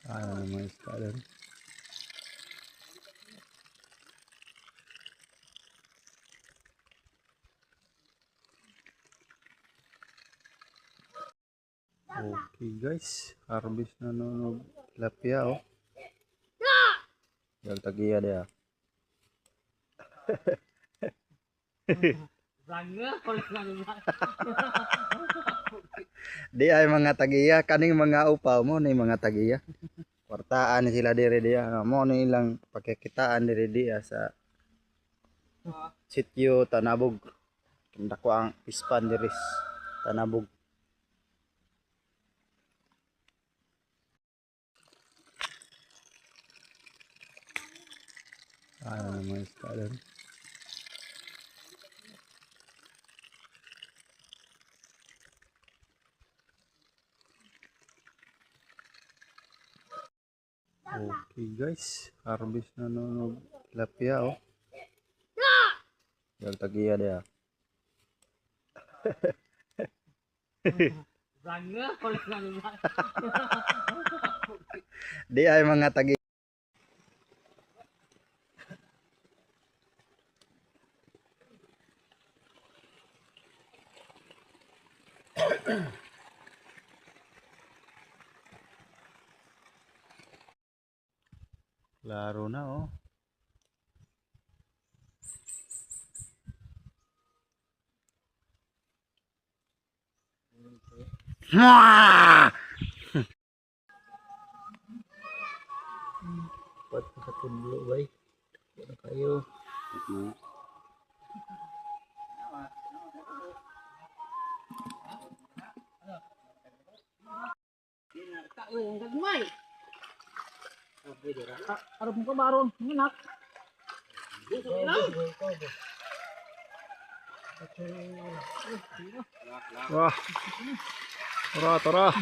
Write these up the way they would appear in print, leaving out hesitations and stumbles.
Ayaw ng mga isda doon. Okay guys, harvest na nung tilapia oh. Yang tagiya dia. Di ay mga tagiya, kaning mga upaw mo ni mga tagiya. Kwartaan sila diri dia. Mo ni ilang pakikitaan diri dia sa sitio Tanabog. Dako ang ispan diri Tanabog. Ayaw ng mga isda doon. Okay guys, harvest na nung tilapia oh. Yang tagiya dia. Di ay mga tagiya. Klaro na oh. Dapat nakatundlo bay. Ano kayo? Yung gagmay. Arap mo ka baron, minak. Wah. Tara, tara.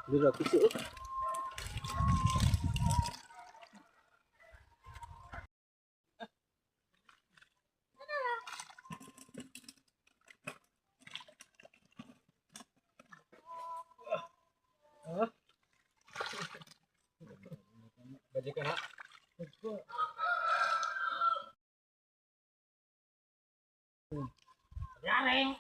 Dira kisu. Baju kena. Jareng.